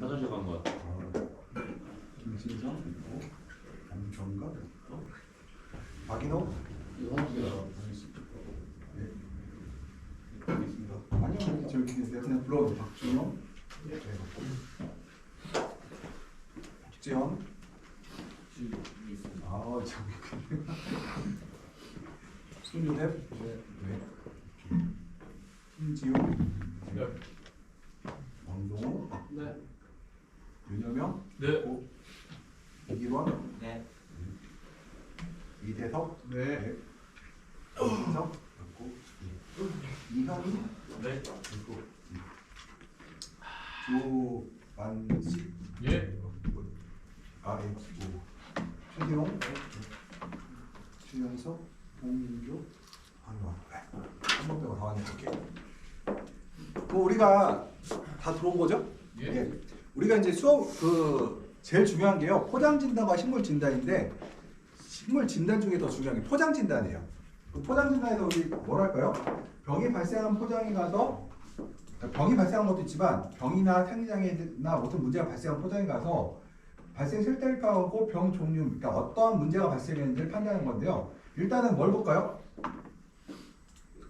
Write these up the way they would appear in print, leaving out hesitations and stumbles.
화장실 간 거 같아. 김진성 있고 엄정가 있고 박인호 이거 화장실 가. 네. 알겠습니다. 아니요 저기 내가 그냥 불러도 박준영 네. 박재현 아 저기 손유셉 네. 김지용 네. 왕동호 네. 윤여명 네. 이기원 네. 이대석 네. 이진석 그리고 이현희 네. 그리고 조만식 예. 아엑고 최기용 최연석 홍민교 한번 빼고 다 왔네 이렇게. 뭐 우리가 다 들어온 거죠? 예. 우리가 이제 수업 제일 중요한 게요 포장 진단과 식물 진단인데 식물 진단 중에 더 중요한 게 포장 진단이에요. 그 포장 진단에서 우리 뭐랄까요? 병이 발생한 포장에 가서 병이 발생한 것도 있지만 병이나 생리장애나 어떤 문제가 발생한 포장에 가서 발생 실태를 파악하고 병 종류, 그러니까 어떠한 문제가 발생했는지를 판단하는 건데요. 일단은 뭘 볼까요?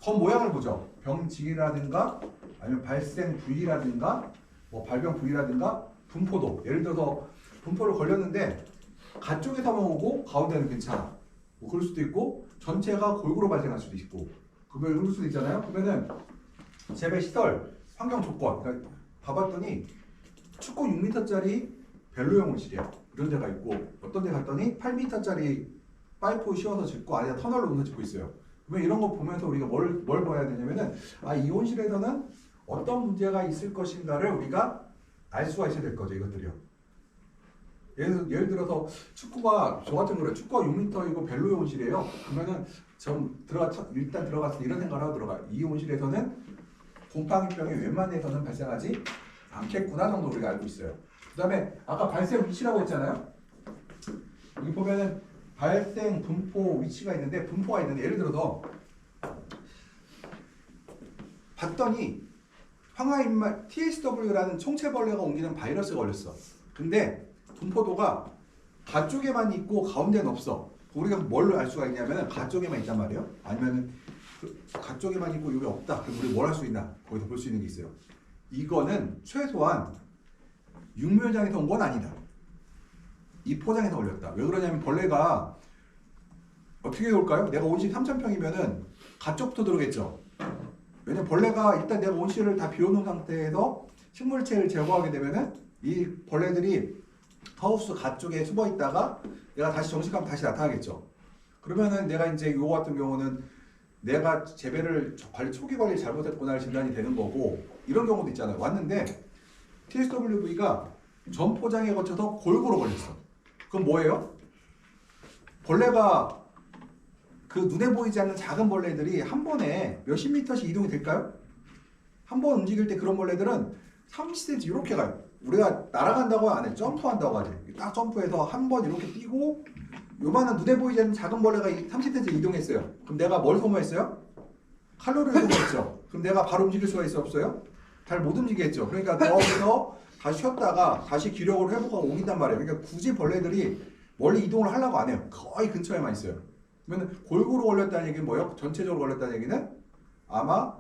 겉 모양을 보죠. 병징이라든가 아니면 발생 부위라든가 뭐 발병 부위라든가 분포도. 예를 들어서 분포를 걸렸는데 가쪽에서만 오고 가운데는 괜찮아. 뭐 그럴 수도 있고 전체가 골고루 발생할 수도 있고 그럴 수도 있잖아요. 그러면은 재배 시설, 환경 조건. 그러니까 봐봤더니 축구 6m짜리 벨로용 온실이야. 이런 데가 있고 어떤 데 갔더니 8m짜리 파이프 씌워서 짓고 아니면 터널로 넣어서 짓고 있어요. 그러면 이런 거 보면서 우리가 뭘 봐야 되냐면은 이 온실에서는 어떤 문제가 있을 것인가를 우리가 알 수가 있어야 될 거죠. 이것들이요. 예를 들어서 축구가 저 같은 거래. 축구가 6m이고 벨로용 온실이에요. 그러면은 일단 들어갔을 때 이런 생각을 하고 들어가. 이 온실에서는 곰팡이병이 웬만한 데서는 발생하지 않겠구나 정도 우리가 알고 있어요. 그 다음에 아까 발생 위치라고 했잖아요. 여기 보면은 발생 분포 위치가 있는데 분포가 있는데 예를 들어서 봤더니 황화인말 TSW라는 총체벌레가 옮기는 바이러스가 걸렸어. 근데 분포도가 가쪽에만 있고 가운데는 없어. 우리가 뭘로 알 수가 있냐면 가쪽에만 있단 말이에요. 아니면 가쪽에만 있고 여기 없다. 그럼 우리 뭘 할 수 있나? 거기서 볼 수 있는 게 있어요. 이거는 최소한 육묘장에서 온 건 아니다. 이 포장에서 걸렸다. 왜 그러냐면 벌레가 어떻게 올까요? 내가 온실 3,000평이면은 가쪽부터 들어오겠죠. 왜냐면 벌레가 일단 내가 온실을 다 비워놓은 상태에서 식물체를 제거하게 되면은 이 벌레들이 하우스 가쪽에 숨어 있다가 내가 다시 정식하면 다시 나타나겠죠. 그러면은 내가 이제 이거 같은 경우는 내가 재배를 초기 관리 잘못했구나 진단이 되는 거고 이런 경우도 있잖아요. 왔는데 TSWV가 전 포장에 거쳐서 골고루 걸렸어. 그럼 뭐예요? 벌레가 그 눈에 보이지 않는 작은 벌레들이 한 번에 몇십 미터씩 이동이 될까요? 한 번 움직일 때 그런 벌레들은 30cm 이렇게 가요. 우리가 날아간다고 안 해. 점프한다고 하지. 딱 점프해서 한 번 이렇게 뛰고 요만한 눈에 보이지 않는 작은 벌레가 30cm 이동했어요. 그럼 내가 뭘 소모했어요? 칼로리를 소모했죠. 그럼 내가 바로 움직일 수가 있어 없어요? 잘 못 움직이겠죠. 그러니까 거기서 다시 쉬었다가 다시 기력으로 회복하고 옮긴단 말이에요. 그러니까 굳이 벌레들이 멀리 이동을 하려고 안 해요. 거의 근처에만 있어요. 그러면 골고루 걸렸다는 얘기는 뭐예요? 전체적으로 걸렸다는 얘기는 아마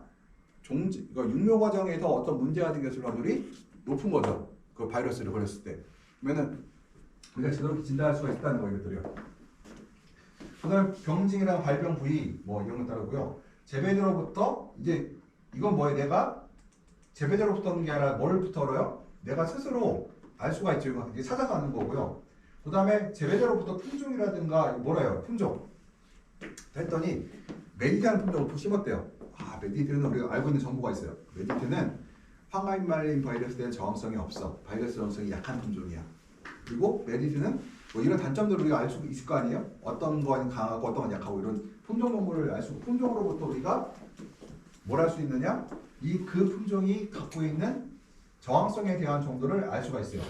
그러니까 육묘 과정에서 어떤 문제가 생겼을 확률이 높은 거죠. 그 바이러스를 걸렸을 때. 그러면은 우리가 제대로 진단할 수가 있다는 거 이것들이요. 그다음 병증이랑 발병 부위 뭐 이런 거 따르고요. 재배제로부터 이제 이건 뭐예요? 내가 재배제로부터는 게 아니라 뭘부터 알아요? 내가 스스로 알 수가 있죠. 이게 찾아서 아는 거고요. 그다음에 재배제로부터 품종이라든가 뭐래요? 품종. 했더니 메디트라는 품종을 심었대요. 메디트는 우리가 알고 있는 정보가 있어요. 메디트는 황화인말린 바이러스에 대한 저항성이 없어. 바이러스 저항성이 약한 품종이야. 그리고 메디트는 뭐 이런 단점들을 우리가 알 수 있을 거 아니에요? 어떤 건 강하고 어떤 건 약하고 이런 품종 정보를 알 수 있고 품종으로부터 우리가 뭘 할 수 있느냐? 그 품종이 갖고 있는 저항성에 대한 정도를 알 수가 있어요.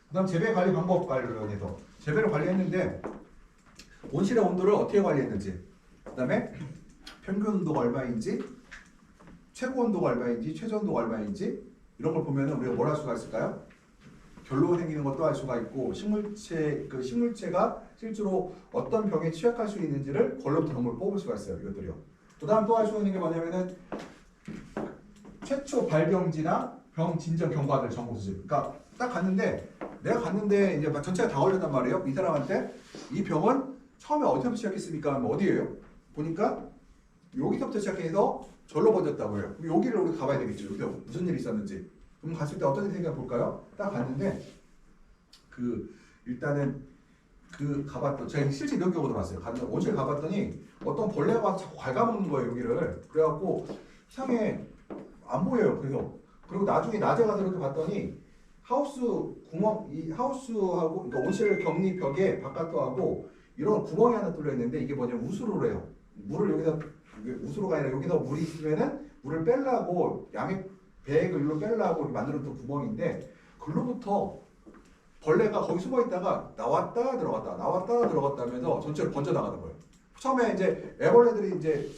그 다음 재배 관리 방법 관련해서 재배를 관리했는데 온실의 온도를 어떻게 관리했는지 그 다음에 평균 온도가 얼마인지 최고 온도가 얼마인지 최저 온도가 얼마인지 이런 걸 보면 우리가 뭘 할 수가 있을까요? 결로 생기는 것도 알 수가 있고 식물체가 실제로 어떤 병에 취약할 수 있는지를 걸로부터 정보를 뽑을 수가 있어요. 이것들이요. 그다음 또 알 수 있는 게 뭐냐면은 최초 발병지나 병 진정 경과들 정보 수집. 그러니까 딱 갔는데 내가 갔는데 이제 막 전체가 다 걸렸단 말이에요. 이 사람한테 이 병은 처음에 어디서부터 시작했습니까? 하면 어디예요? 보니까 여기서부터 시작해서 절로 번졌다고 해요. 그럼 여기를 우리 가봐야 되겠죠. 여기서 무슨 일이 있었는지. 그럼 갔을 때 어떤 일이 생겨 볼까요? 딱 갔는데 일단은 가봤던 제가 실제 이런 경우도 봤어요. 갔는데 온실 가봤더니 어떤 벌레가 자꾸 갉아먹는 거예요 여기를. 그래갖고 이상해 안 보여요. 그리고 나중에 낮에 가서 이렇게 봤더니 하우스 구멍 이 하우스하고 그러니까 온실 격리 벽에 바깥도 하고 이런 구멍이 하나 뚫려 있는데 이게 뭐냐면 우수로래요. 물을 여기다 우수로가 아니라 여기서 물이 있으면은 물을 빼려고 양의 배액을 일로 빼려고 이렇게 만들었던 구멍인데 글로부터 벌레가 거기 숨어 있다가 나왔다 들어갔다 하면서 전체로 번져 나가는 거예요. 처음에 이제 애벌레들이 이제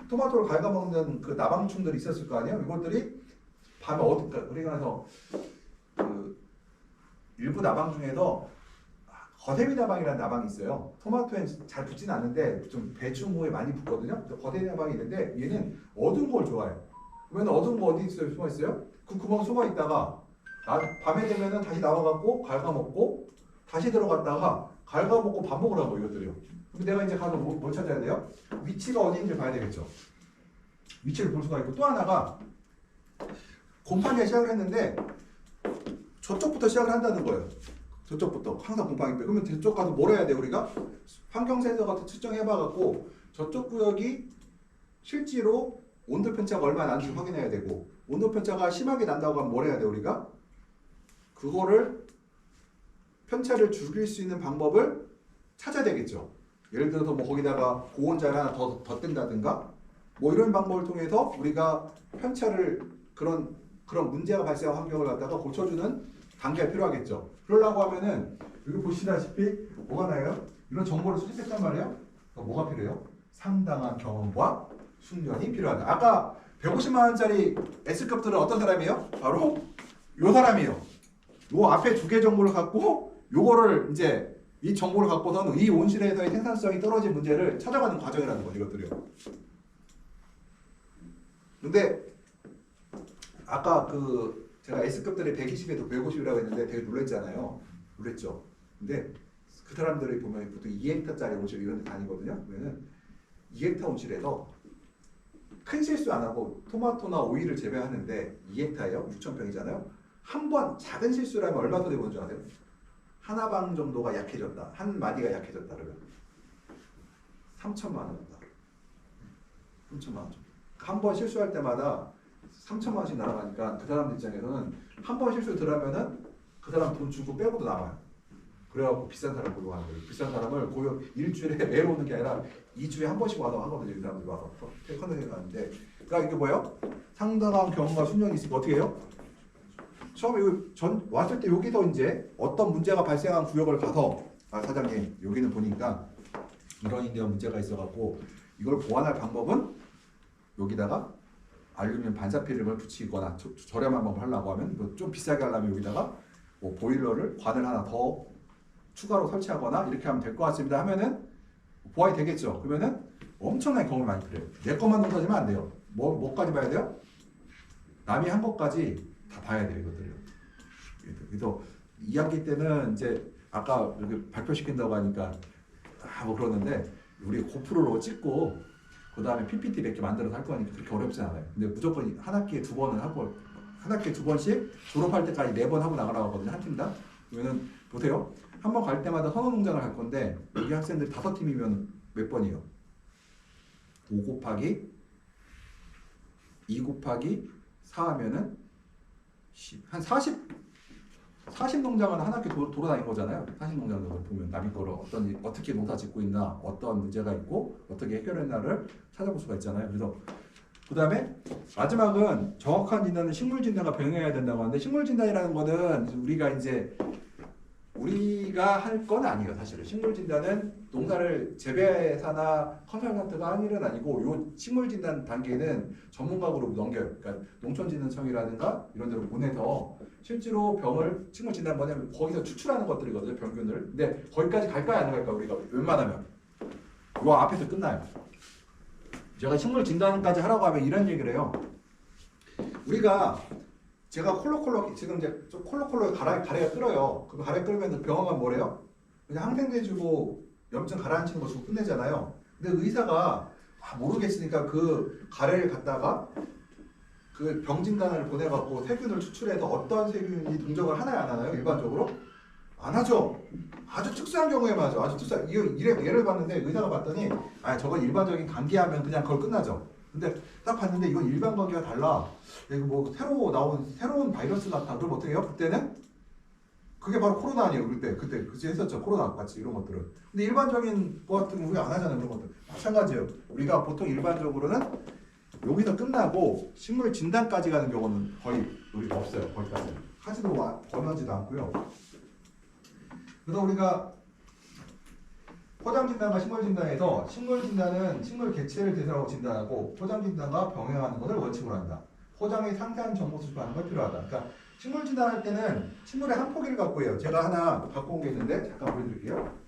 토마토를 갉아먹는 그 나방충들이 있었을 거 아니에요. 이것들이 밤에 그래서 일부 나방 중에서 거세미 나방이라는 나방이 있어요. 토마토엔 잘 붙진 않는데 좀 배충 후에 많이 붙거든요. 거세미 나방이 있는데 얘는 어두운 걸 좋아해요. 그러면 어두운 거 어디 있어요? 숨어 있어요? 그 구멍 숨어 있다가 밤에 되면은 다시 나와갖고 갉아먹고 다시 들어갔다가 갉아먹고 반복을 하고 이것들이요. 그럼 내가 이제 가서 뭘 찾아야 돼요? 위치가 어디인지 봐야 되겠죠. 위치를 볼 수가 있고 또 하나가 곰팡이가 시작을 했는데 저쪽부터 시작을 한다는 거예요. 저쪽부터 항상 곰팡이 빼. 그러면 저쪽 가서 뭘 해야 돼 우리가? 환경 센서 같은 측정해봐갖고 저쪽 구역이 실제로 온도 편차가 얼마나 나는지 확인해야 되고 온도 편차가 심하게 난다고 하면 뭘 해야 돼 우리가? 그거를 편차를 줄일 수 있는 방법을 찾아야 되겠죠. 예를 들어서 뭐 거기다가 고온자를 하나 더 뜬다든가 뭐 이런 방법을 통해서 우리가 편차를 그런 문제가 발생한 환경을 갖다가 고쳐주는 단계가 필요하겠죠. 그러려고 하면은 여기 보시다시피 뭐가 나요? 이런 정보를 수집했단 말이에요. 뭐가 필요해요? 상당한 경험과 숙련이 필요하다. 아까 150만 원짜리 S급들은 어떤 사람이에요? 바로 요 사람이에요. 요 앞에 두 개 정보를 갖고 요거를 이제 이 정보를 갖고서는 이 온실에서의 생산성이 떨어진 문제를 찾아가는 과정이라는 거죠. 이것들이요. 근데 아까 제가 S급들이 120에도 150이라고 했는데 되게 놀랬잖아요. 놀랬죠. 근데 그 사람들이 보면 보통 2헥타짜리 온실 이런 데 다니거든요. 그러면은 2헥타 온실에서 큰 실수 안 하고 토마토나 오이를 재배하는데 2헥타예요. 6,000평이잖아요. 한 번 작은 실수를 하면 얼마 손해 보는 줄 아세요? 하나방 정도가 약해졌다. 한 마디가 약해졌다 그러면 3천만 원이다. 3천만 원. 한 번 실수할 때마다 3천만 원씩 날아가니까 그 사람들 입장에서는 한 번 실수 들어가면은 그 사람 돈 주고 빼고도 남아요. 그래갖고 비싼 사람 고용하는 거예요. 비싼 사람을 일주일에 매일 오는 게 아니라 2주에 한 번씩 와서 하거든요. 이 사람들이 와서 컨텐츠 하는데 그러니까 이게 뭐예요? 상당한 경험과 숙련이 있으니까 어떻게 해요? 처음에 왔을 때 여기서 이제 어떤 문제가 발생한 구역을 가서 사장님 여기는 보니까 이런 문제가 있어갖고 이걸 보완할 방법은 여기다가 알루미늄 반사필름을 붙이거나 저렴한 방법을 하려고 하면 뭐 좀 비싸게 하려면 여기다가 뭐 보일러를 관을 하나 더 추가로 설치하거나 이렇게 하면 될 것 같습니다 하면은 보완이 되겠죠. 그러면은 엄청나게 경험이 많이 필요해요. 내 것만 논다지면 안 돼요. 뭐까지 봐야 돼요? 남이 한 것까지 다 봐야 돼요. 이것들이요. 그래서 2학기 때는 이제 아까 이렇게 발표시킨다고 하니까 뭐 그러는데 우리 고프로로 찍고 그 다음에 PPT 몇 개 만들어서 할 거니까 그렇게 어렵지 않아요. 근데 무조건 한 학기에 2번은 하고 한 학기에 2번씩 졸업할 때까지 4번 하고 나가라고 하거든요. 한 팀당. 그러면은 보세요. 한 번 갈 때마다 선호농장을 갈 건데 여기 학생들 5팀이면 몇 번이에요? 5 곱하기 2 곱하기 4 하면은 한 40 농장은 한 학기 돌아다닌 거잖아요. 40 농장을 보면 남의 거를 어떻게 농사 짓고 있나, 어떤 문제가 있고 어떻게 해결했나를 찾아볼 수가 있잖아요. 그래서 그 다음에 마지막은 정확한 진단은 식물 진단과 병행해야 된다고 하는데 식물 진단이라는 거는 우리가 이제 우리가 할 건 아니에요. 사실은 식물 진단은 농사를 재배사나 컨설턴트가 하는 일은 아니고 요 식물 진단 단계는 전문가 그룹 넘겨요. 그러니까 농촌진흥청이라든가 이런 데로 보내서 실제로 병을 식물 진단 뭐냐면 거기서 추출하는 것들이거든요. 병균을. 근데 거기까지 갈까요 안 갈까요? 우리가 웬만하면 요 앞에서 끝나요. 제가 식물 진단까지 하라고 하면 이런 얘기를 해요. 우리가 제가 콜로콜로 지금 이제 좀 콜로콜로 가래가 끓어요. 그럼 가래 끓으면 병원만 뭐래요? 그냥 항생제 주고 염증 가라앉히는 거 주고 끝내잖아요. 근데 의사가 모르겠으니까 그 가래를 갖다가 그 병 진단을 보내갖고 세균을 추출해서 어떤 세균이 동정을 하나요 안 하나요? 일반적으로? 안 하죠. 아주 특수한 경우에만 하죠. 아주 특수한 예를 봤는데 의사가 봤더니 저건 일반적인 감기하면 그냥 그걸 끝나죠. 근데 딱 봤는데 이건 일반 감기와 달라. 이거 뭐 새로 나온 새로운 바이러스 같아. 그럼 어떻게 해요? 그때는 그게 바로 코로나 아니에요. 그때 했었죠. 코로나 같이 이런 것들은. 근데 일반적인 거 같은 거 우리가 안 하잖아요. 그런 것들. 마찬가지예요. 우리가 보통 일반적으로는 여기서 끝나고 식물 진단까지 가는 경우는 거의 우리가 없어요. 거기까지. 하지도 권하지도 않고요. 그래서 우리가 포장 진단과 식물 진단에서 식물 진단은 식물 개체를 대상으로 진단하고 포장 진단과 병행하는 것을 원칙으로 한다. 포장의 상세한 정보 수집하는 걸 필요하다. 그러니까 식물 진단할 때는 식물의 한 포기를 갖고 해요. 제가 하나 갖고 온 게 있는데 잠깐 보여드릴게요.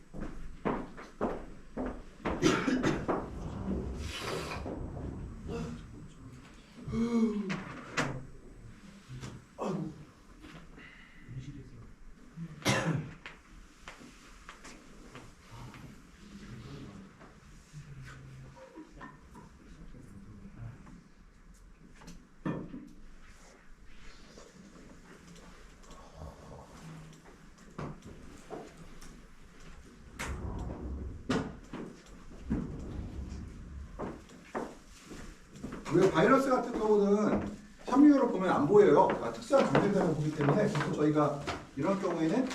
왜 바이러스 같은 경우는 현미경으로 보면 안 보여요. 특수한 감염자를 보기 때문에 보통 저희가 이런 경우에는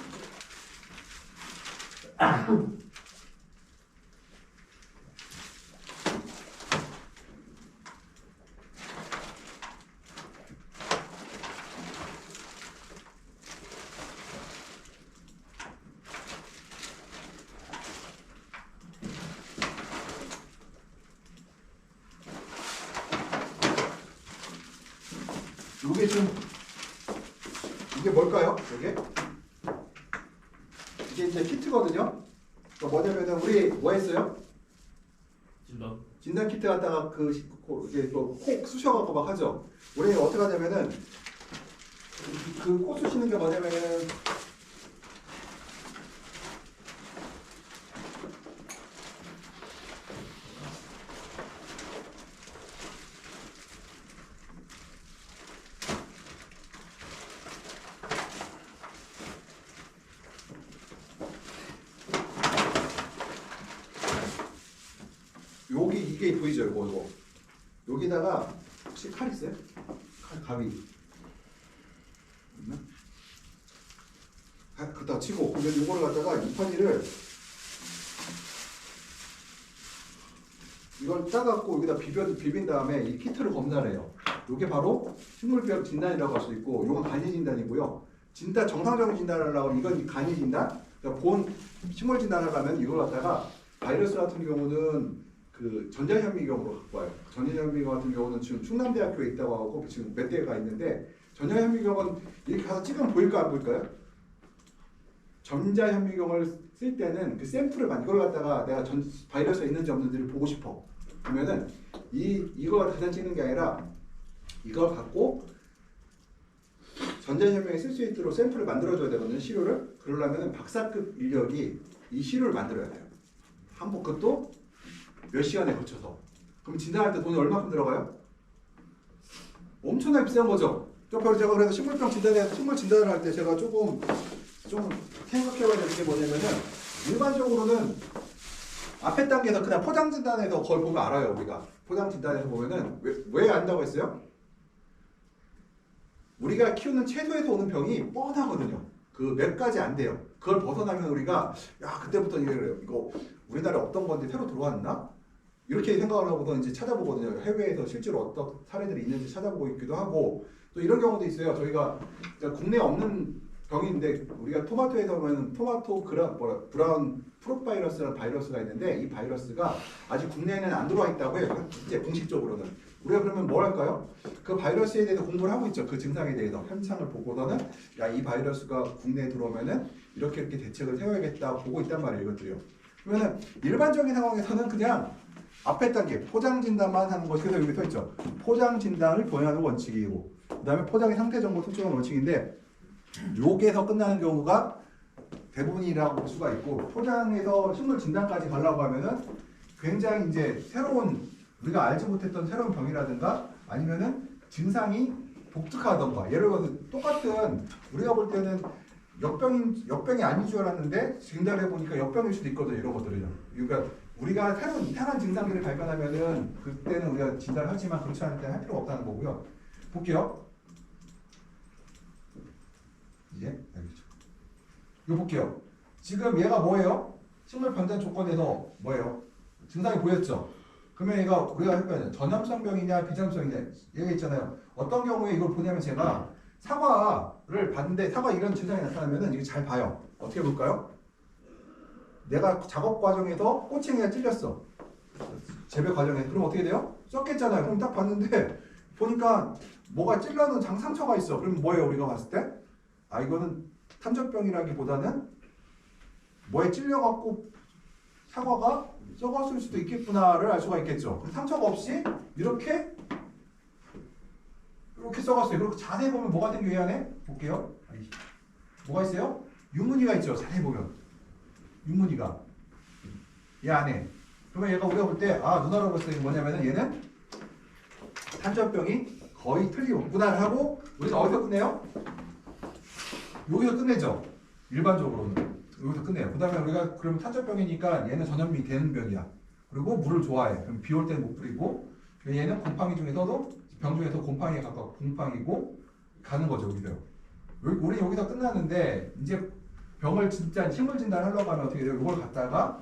이게 뭘까요? 이게 이제 키트거든요. 그러니까 뭐냐면은 우리 뭐 했어요? 진단 키트 갖다가 이게 또 콕 쑤셔갖고 막 하죠. 우리 어떻게 하냐면은 그 콕 쑤시는 게 뭐냐면은 이게 보이죠? 이거. 여기다가 혹시 칼 있어요? 가위. 있나? 갖다 치고 그러면 이거를 갖다가 이파리를 이걸 따갖고 여기다 비빈 다음에 이 키트를 검사를 해요. 이게 바로 식물병 진단이라고 할 수 있고, 이건 간이 진단이고요. 진단 정상적인 진단을 하려고 이건 간이 진단. 그러니까 본 식물 진단을 하면 이걸 갖다가 바이러스 같은 경우는 그 전자현미경으로 갖고 와요. 전자현미경 같은 경우는 지금 충남대학교에 있다고 하고 지금 몇 대가 있는데, 전자현미경은 이렇게 가서 찍으면 보일까 안 보일까요? 전자현미경을 쓸 때는 그 샘플을 이걸 갖다가 내가 바이러스가 있는지 없는지를 보고 싶어. 그러면은 이걸 그냥 찍는 게 아니라 이걸 갖고 전자현미경에 쓸 수 있도록 샘플을 만들어줘야 되거든요. 시료를. 그러려면 박사급 인력이 이 시료를 만들어야 돼요. 그것도 몇 시간에 걸쳐서. 그럼 진단할 때 돈이 얼마큼 들어가요? 엄청나게 비싼 거죠. 제가 그래서 식물 진단을 할 때 제가 좀 생각해봐야 되는 게 뭐냐면은, 일반적으로는 앞에 단계에서 그냥 포장 진단에서 거의 보면 알아요. 우리가 포장 진단에서 보면은 왜 안다고 했어요? 우리가 키우는 채소에서 오는 병이 뻔하거든요. 그 몇 가지 안 돼요. 그걸 벗어나면 우리가 그때부터 이거 우리나라에 없던 건데 새로 들어왔나? 이렇게 생각을 하고서 이제 찾아보거든요. 해외에서 실제로 어떤 사례들이 있는지 찾아보고 있기도 하고, 또 이런 경우도 있어요. 저희가 국내에 없는 병인데 우리가 토마토에서 보면 토마토 브라운 프로 바이러스라는 바이러스가 있는데 이 바이러스가 아직 국내에는 안 들어와 있다고 해요. 이제 공식적으로는. 우리가 그러면 뭘 할까요? 그 바이러스에 대해서 공부를 하고 있죠. 그 증상에 대해서 현상을 보고서는 야, 이 바이러스가 국내에 들어오면은 이렇게 대책을 세워야겠다 보고 있단 말이에요. 이것들이요. 그러면은 일반적인 상황에서는 그냥 앞에 단계 포장 진단만 하는 것이 그래서 여기 써 있죠. 포장 진단을 병행하는 원칙이고 그다음에 포장의 상태 정보 특정하는 원칙인데 요게서 끝나는 경우가 대부분이라고 볼 수가 있고 포장에서 식물 진단까지 가려고 하면은 굉장히 이제 새로운 우리가 알지 못했던 새로운 병이라든가 아니면은 증상이 독특하던가 예를 들어서 똑같은 우리가 볼 때는 역병이 아닌 줄 알았는데 진단해 보니까 역병일 수도 있거든요. 이런 것들은요. 그러니까 우리가 새로운 이상한 증상들을 발견하면은 그때는 우리가 진단하지만 그렇지 않을 때는 할 필요가 없다는 거고요. 볼게요. 이제 알겠죠. 이거 볼게요. 지금 얘가 뭐예요? 식물 변단 조건에서 뭐예요? 증상이 보였죠? 그러면 얘가 우리가 할 거예요. 전염성병이냐 비전염성이냐 얘가 있잖아요. 어떤 경우에 이걸 보냐면 제가 사과를 봤는데 사과 이런 증상이 나타나면은 이게 잘 봐요. 어떻게 볼까요? 내가 작업 과정에서 꼬챙이가 찔렸어. 재배 과정에서. 그럼 어떻게 돼요? 썩겠잖아요. 그럼 딱 봤는데 보니까 뭐가 찔러는 상처가 있어. 그럼 뭐예요? 우리가 봤을 때? 아 이거는 탄저병이라기보다는 뭐에 찔려갖고 사과가 썩었을 수도 있겠구나를 알 수가 있겠죠. 상처가 없이 이렇게 썩었어요. 그리고 자세히 보면 뭐가 생겨 이 안에? 볼게요. 뭐가 있어요? 유무늬가 있죠. 자세히 보면 유무늬가 이 안에. 그러면 얘가 우리가 볼 때 아 누나로 봤을 때 뭐냐면은 얘는 탄저병이 거의 틀림없구나 하고 우리가 어디서 끝내요? 여기서 끝내죠. 일반적으로는 여기서 끝내요. 그 다음에 우리가 그럼 탄저병이니까 얘는 전염이 되는 병이야. 그리고 물을 좋아해. 그럼 비 올 때는 못 뿌리고 얘는 곰팡이 중에서도 병 중에서 곰팡이에 가까워 곰팡이고 가는 거죠. 여기서 우리 여기서 끝났는데 이제 병을 진짜 식물 진단하려고 하면 어떻게 돼요? 이걸 갖다가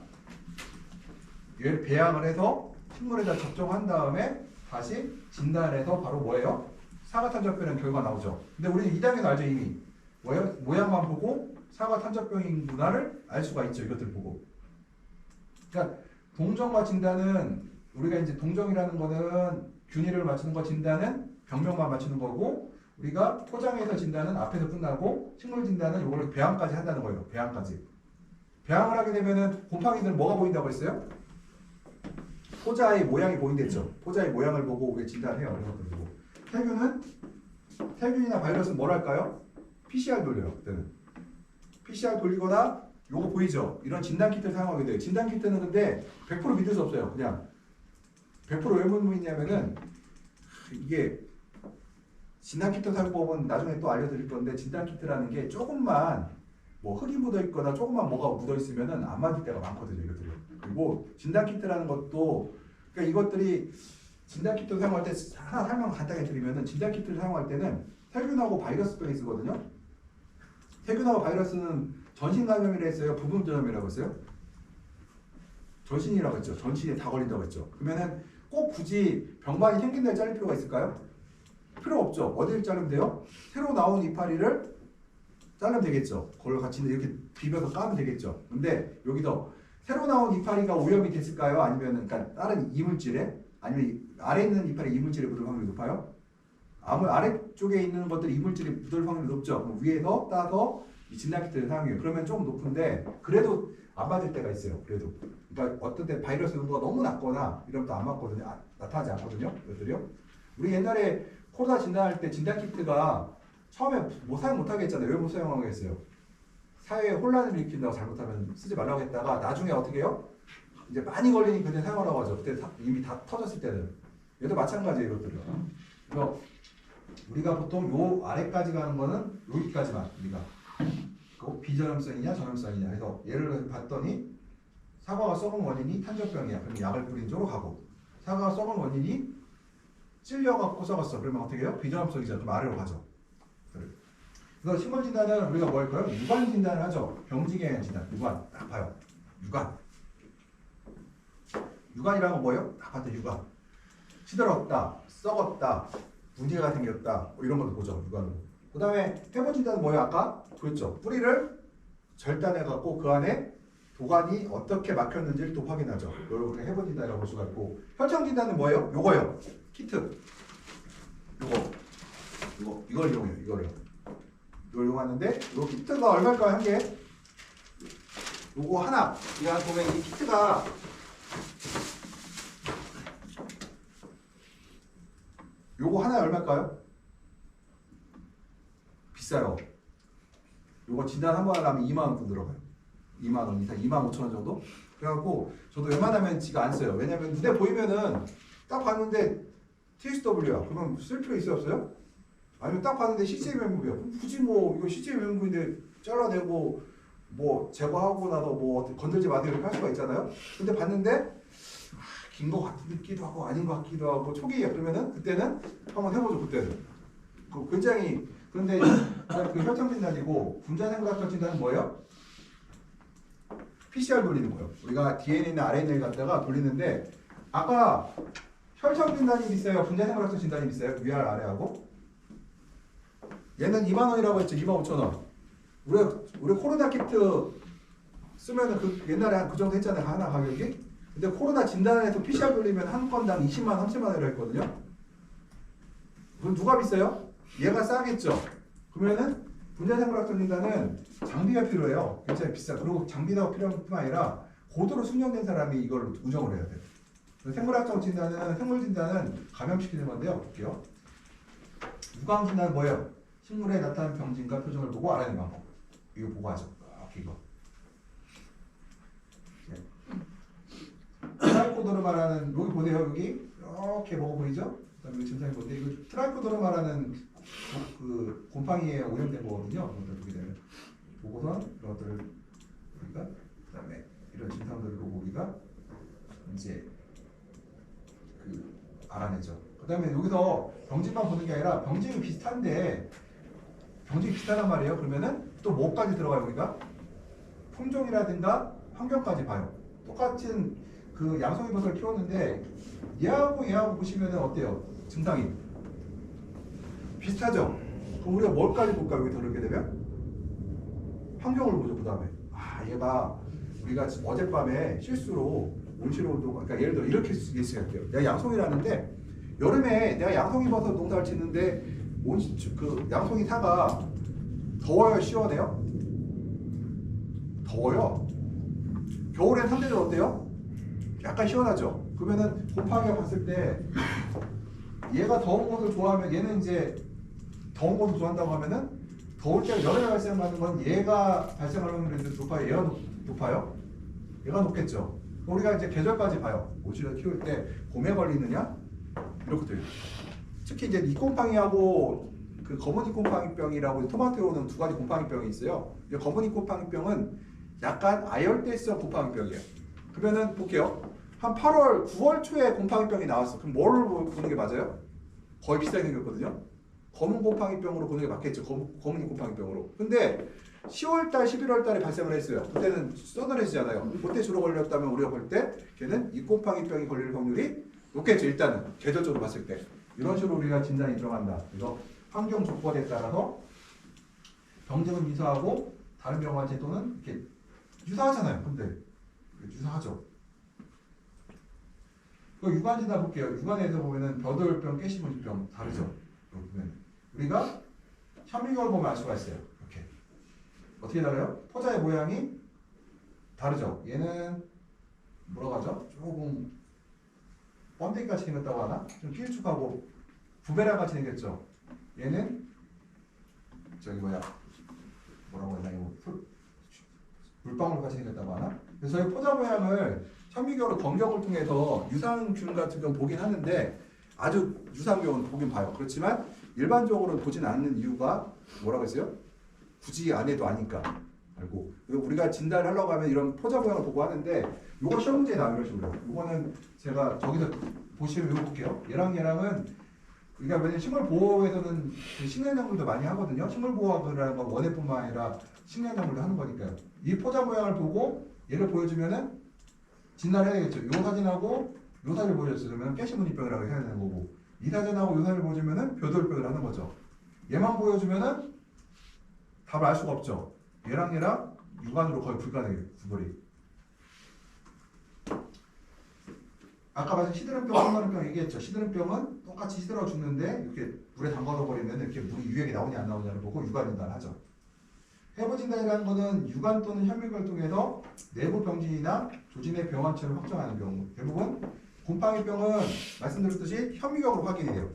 얘를 배양을 해서 식물에다 접종한 다음에 다시 진단해서 바로 뭐예요? 사과 탄저병이라는 결과가 나오죠. 근데 우리는 2단계는 알죠 이미. 뭐예요? 모양만 보고 사과 탄저병인구나를 알 수가 있죠. 이것들 보고. 그러니까 동정과 진단은 우리가 이제 동정이라는 거는 균일을 맞추는 거, 진단은 병명만 맞추는 거고 우리가 포장해서 진단은 앞에서 끝나고 식물 진단은 이걸 배양까지 한다는 거예요. 배양까지. 배양을 하게 되면은 곰팡이들은 뭐가 보인다고 했어요? 포자의 모양이 보인댔죠. 포자의 모양을 보고 우리가 진단해요. 이런 것들 보고. 세균이나 바이러스는 뭘 할까요? PCR 돌려요. 그때는. PCR 돌리거나 요거 보이죠? 이런 진단키트를 사용하게 돼요. 진단키트는 근데 100% 믿을 수 없어요. 그냥 100% 왜 못 믿냐면은 이게 진단키트 사용법은 나중에 또 알려드릴 건데 진단키트라는 게 조금만 뭐 흙이 묻어 있거나 조금만 뭐가 묻어 있으면은 안 맞을 때가 많거든요. 이것들이. 그리고 진단키트라는 것도 그러니까 이것들이 진단키트 사용할 때 하나 설명 간단히 드리면은 진단키트를 사용할 때는 세균하고 바이러스병이 쓰거든요. 세균하고 바이러스는 전신 감염이라 했어요? 부분 전염이라고 했어요? 전신이라고 했죠. 전신에 다 걸린다고 했죠. 그러면은 꼭 굳이 병만이 생긴 데 자를 필요가 있을까요? 필요 없죠. 어디를 자르면 돼요? 새로 나온 이파리를 자르면 되겠죠. 그걸 같이 이렇게 비벼서 까면 되겠죠. 근데 여기서 새로 나온 이파리가 오염이 됐을까요? 아니면 그러니까 다른 이물질에 아니면 아래 있는 이파리 이물질에 묻을 확률이 높아요? 아래쪽에 있는 것들이 이물질이 묻을 확률이 높죠. 그럼 위에서 따서 이 진단키트를 사용해요. 그러면 조금 높은데 그래도 안 맞을 때가 있어요. 그래도 그러니까 어떤 때 바이러스 농도가 너무 낮거나 이러면 또 안 맞거든요. 나타나지 않거든요. 이것들이요. 우리 옛날에 코로나 진단할 때 진단키트가 처음에 사용 못하게 했잖아요. 왜 못 사용하게 했어요? 사회에 혼란을 일으킨다고 잘못하면 쓰지 말라고 했다가 나중에 어떻게 해요? 이제 많이 걸리니까 그때 사용하라고 하죠. 그때 이미 다 터졌을 때는. 얘도 마찬가지예요. 이것들은. 그래서 우리가 보통 요 아래까지 가는 거는 여기까지만 우리가 그 비전염성이냐 전염성이냐 해서 예를 봤더니 사과가 썩은 원인이 탄저병이야. 그럼 약을 뿌린 쪽으로 가고 사과가 썩은 원인이 찔려갖고 썩었어. 그러면 어떻게 해요? 비전염성이죠. 그럼 아래로 가죠. 그래서 식물 진단은 우리가 뭐 할까요? 유관 진단을 하죠. 병증의 진단. 유관. 딱 봐요. 유관. 유관이라는 건 뭐예요? 딱 봤더니 유관. 시들었다. 썩었다. 문제가 생겼다. 뭐 이런 것도 보죠. 유관으로. 그 다음에 해본 진단은 뭐예요? 아까 그랬죠. 뿌리를 절단해 갖고 그 안에 도관이 어떻게 막혔는지를 또 확인하죠. 이렇게 해본 진단이라고 볼 수가 있고, 혈청 진단은 뭐예요? 요거요. 키트. 이걸 이용해요. 이걸 이용하는데 요 키트가 얼마일까요? 한 개? 요거 하나. 이거 보면 이 키트가 요거 하나에 얼마일까요? 비싸요. 요거 진단 한 번 하려면 2만 원 들어가요. 2만 원 이상, 2만 5천 원 정도? 그래갖고 저도 웬만하면 지가 안 써요. 왜냐면 눈에 보이면은 딱 봤는데 TSW야. 그러면 쓸 필요 있어요, 없어요? 아니면 딱 봤는데 CCA 멤버야. 굳이 뭐 이거 CCA 멤버인데 잘라내고 뭐 제거하고 나서 뭐 건들지 마세요 이렇게 할 수가 있잖아요. 근데 봤는데 긴 거 같기도 하고 아닌 거 같기도 하고 초기에 그러면은 그때는 한번 해보죠. 그때는 그 굉장히 그런데 그 혈청 진단이고 분자 생물학적 진단은 뭐예요? PCR 돌리는 거예요. 우리가 DNA나 RNA를 갖다가 돌리는데 아까 혈청 진단이 비싸요? 분자 생물학적 진단이 비싸요? 위아래 아래하고 얘는 2만 원이라고 했죠. 2만 5천 원. 우리 코로나 키트 쓰면은 그 옛날에 한 그 정도 했잖아요. 하나 가격이. 근데 코로나 진단해서 PCR 돌리면 한 건당 20만 원, 30만 원이라고 했거든요. 그럼 누가 비싸요? 얘가 싸겠죠. 그러면은 분자생물학적 진단은 장비가 필요해요. 굉장히 비싸. 그리고 장비가 필요한 뿐만 아니라 고도로 숙련된 사람이 이걸 운영을 해야 돼요. 생물학적 진단은 생물 진단은 감염시키는 건데요. 볼게요. 유광 진단은 뭐예요? 식물에 나타난 병진과 표정을 보고 알아내는 방법. 이거 보고 하죠. 이렇게 이거. 트라이코더르마라는 여기 보세요. 여기 이렇게 먹어 보이죠? 그다음에 증상이 뭔데 이거 트라이코더르마라는 그 곰팡이에 오염된 거거든요. 이것들 보게 되면 보고선 이것들을 우리가 그다음에 이런 증상들을 보고 우리가 이제 그 알아내죠. 그다음에 여기서 병진만 보는 게 아니라 병진이 비슷한데 병진이 비슷하단 말이에요. 그러면은 또 뭐까지 들어가요 우리가? 품종이라든가 환경까지 봐요. 똑같은 그 양송이버섯을 키웠는데 얘하고 보시면은 어때요? 증상이 비슷하죠? 그럼 우리가 뭘까지 볼까요? 여기 들어오게 되면 환경을 보죠. 그 다음에 얘가 우리가 어젯밤에 실수로 온실의 온도가 그러니까 예를 들어 이렇게 얘기할게요. 내가 양송이라는데 여름에 내가 양송이버섯 농사를 짓는데 그 양송이 사가 더워요? 시원해요? 더워요. 겨울엔 상대적으로 어때요? 약간 시원하죠. 그러면은 곰팡이가 봤을 때 얘가 더운 곳을 좋아하면 얘는 이제 더운 곳을 좋아한다고 하면은 더울 때 여름에 발생하는 건 얘가 발생할 확률이 높아요? 얘가 높아요? 얘가 높겠죠. 우리가 이제 계절까지 봐요. 오지를 키울 때 봄에 걸리느냐? 이렇게 돼요. 특히 이제 이 곰팡이하고 그 검은 잎곰팡이병이라고 토마토에 오는 두 가지 곰팡이병이 있어요. 검은 잎곰팡이병은 약간 아열대성 곰팡이병이에요. 그러면은 볼게요. 한 8월, 9월 초에 곰팡이병이 나왔어. 그럼 뭘 보는 게 맞아요? 거의 비슷하게 생겼거든요. 검은 곰팡이병으로 보는 게 맞겠죠. 검은 곰팡이병으로. 근데 10월달, 11월달에 발생을 했어요. 그때는 서늘해지잖아요. 그때 주로 걸렸다면 우리가 볼 때 걔는 잎곰팡이병이 걸릴 확률이 높겠죠. 일단은 계절적으로 봤을 때. 이런 식으로 우리가 진단이 들어간다. 그래서 환경 조건에 따라서 병증은 유사하고 다른 병과 제도는 이렇게 유사하잖아요. 근데 유사하죠. 그 유관 진단 볼게요. 유관에서 보면은 벼돌병, 깨시무늬병 다르죠. 보면 우리가 현미경을 보면 알 수가 있어요. 이렇게 어떻게 다르요? 포자의 모양이 다르죠. 얘는 뭐라고 하죠? 조금 번데기같이 생겼다고 하나? 좀 길쭉하고 부베라같이 생겼죠. 얘는 저기 뭐라고 했나 이거 물방울같이 생겼다고 하나? 그래서 저희 포자 모양을 현미경으로 검경을 통해서 유상균 같은 경우 보긴 하는데 아주 유사한 경우는 보긴 봐요. 그렇지만 일반적으로는 보진 않는 이유가 뭐라고 했어요? 굳이 안 해도 아니까 알고. 그리고 우리가 진단을 하려고 하면 이런 포자 모양을 보고 하는데 요거 시험 문제에 나오는 식으로. 요거는 제가 저기서 보시면 이거 볼게요. 얘랑은 우리가 왜냐면 식물 보호에서는 식량작물도 많이 하거든요. 식물 보호라는 건 원해뿐만 아니라 식량작물도 하는 거니까요. 이 포자 모양을 보고 얘를 보여주면은 진단을 해야겠죠. 요 사진하고 요 사진을 보여줬어요. 그러면 깨시무늬병이라고 해야 되는 거고 이 사진하고 요 사진을 보여주면은 벼돌병을 하는 거죠. 얘만 보여주면은 답을 알 수가 없죠. 얘랑 육안으로 거의 불가능해요. 구별이. 아까 말씀 시드름병, 한마름병 얘기했죠. 시드름병은 똑같이 시들어 죽는데 이렇게 물에 담가둬 버리면 이렇게 물이 유액이 나오냐 안 나오냐를 보고 유관 진단을 하죠. 해부 진단이라는 것은 유관 또는 혐의를 통해서 내부 병진이나 조진의 병원체를 확정하는 경우. 대부분 곰팡이병은 말씀드렸듯이 혐의경으로 확인이 돼요.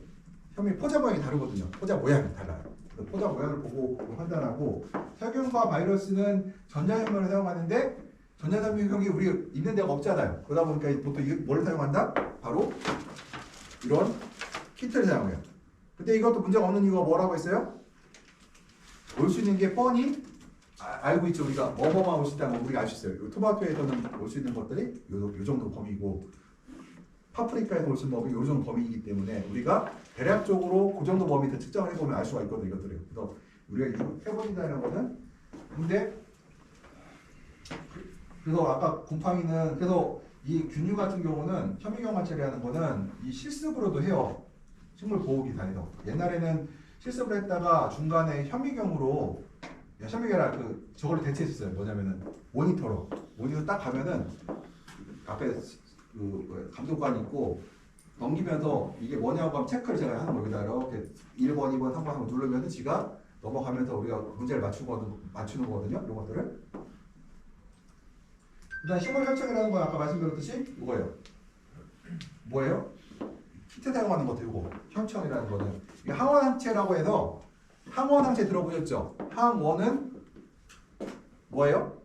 혐의 포자 모양이 다르거든요. 포자 모양이 달라요. 포자 모양을 보고 판단하고 세균과 바이러스는 전자현미경을 사용하는데 전자현미경이 우리 있는 데가 없잖아요. 그러다 보니까 보통 이게 뭘 사용한다? 바로 이런 키트를 사용해요. 근데 이것도 문제가 없는 이유가 뭐라고 했어요? 올 수 있는 게 뻔히 알고 있죠. 우리가 뭐뭐만 올 수 있다는 거 우리가 알 수 있어요. 토마토에서는 올 수 있는 것들이 요 정도 범위고 파프리카에서 올 수 있는 범위 요 정도 범위이기 때문에 우리가 대략적으로 그 정도 범위에서 측정을 해보면 알 수가 있거든요. 이것들을. 그래서 우리가 해본다는 거는 근데 그래서 아까 곰팡이는 그래서 이 균류 같은 경우는 현미경만 처리하는 거는 이 실습으로도 해요. 식물 보호기사에서 옛날에는 실습을 했다가 중간에 현미경으로 현미경이라 그 저걸 대체했어요. 뭐냐면은 모니터 딱 가면은 앞에 그 감독관이 있고 넘기면서 이게 뭐냐고 하면 체크를 제가 하는 거예요. 이렇게 1번, 2번, 3번 하고 누르면은 지가 넘어가면서 우리가 문제를 맞추는 거거든요. 이런 것들을. 그다음 식물 혈청이라는 건 아까 말씀드렸듯이 이거예요. 뭐예요? 키트 사용하는 것도 이거 혈청이라는 거는 이게 항원항체라고 해서 항원항체 들어보셨죠? 항원은 뭐예요?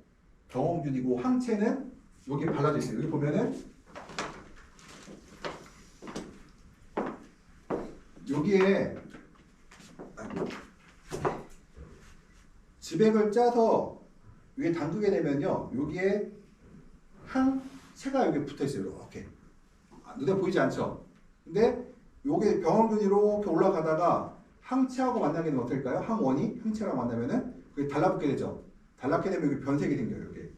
병원균이고 항체는 여기 발라져 있어요. 여기 보면은 여기에 지백을 짜서 위에 담그게 되면요, 여기에 항체가 여기 붙어 있어요. 이렇게 눈에 보이지 않죠? 근데 요게 병원균이 이렇게 올라가다가 항체하고 만나게 되면 어떨까요? 항원이 항체랑 만나면은 그게 달라붙게 되죠. 달라붙게 되면 여기 변색이 생겨요. 여기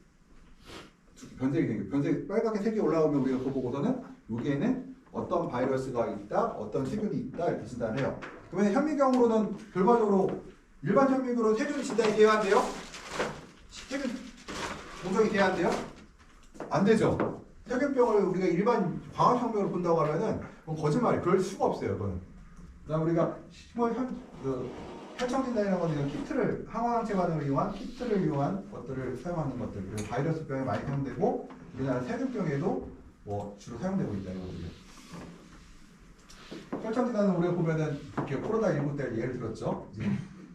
변색이 생겨요. 변색 빨갛게 색이 올라오면 우리가 그거 보고서는 여기에는 어떤 바이러스가 있다, 어떤 세균이 있다 이렇게 진단해요. 그러면 현미경으로는 결과적으로 일반 현미경으로 세균 진단이 돼야 한대요? 세균 공정이 돼야 한대요? 안 되죠. 세균병을 우리가 일반 광학현미경으로 본다고 하면은 그건 거짓말이에요. 그럴 수가 없어요. 그거는. 그다음 우리가 혈청 진단이라는 건 이런 키트를 항원항체 반응을 이용한 키트를 이용한 것들을 사용하는 것들. 그리고 바이러스병에 많이 사용되고 우리나라 세균병에도 뭐 주로 사용되고 있다 이거거든요. 혈청 진단은 우리가 보면은 이렇게 코로나19 때 예를 들었죠. 이제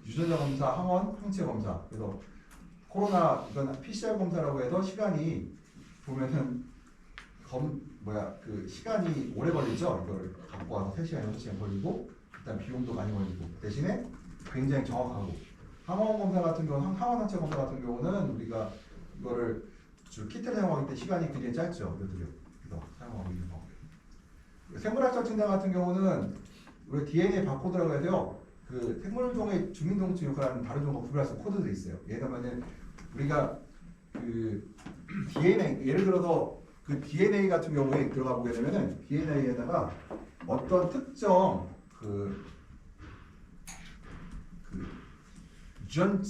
유전자 검사, 항원, 항체 검사. 그래서 코로나 이건 PCR 검사라고 해서 시간이 보면은 그 시간이 오래 걸리죠. 이걸 갖고 와서 3시간, 6시간 걸리고 일단 비용도 많이 걸리고 대신에 굉장히 정확하고 항원 검사 같은 경우는 항원 항체 검사 같은 경우는 우리가 이거를 주로 키트를 사용하기 때문에 시간이 굉장히 짧죠. 그래서 사용하고 있는 거고요. 생물학적 진단 같은 경우는 우리 DNA 바코드라고 해서요. 그 생물종의 주민등록증 역할하는 다른 종과 구별할 수 있는 코드들이 있어요. 예를 들면 우리가 그 DNA 예를 들어서 그 DNA 같은 경우에 들어가 보게 되면은 DNA에다가 어떤 특정 그 유전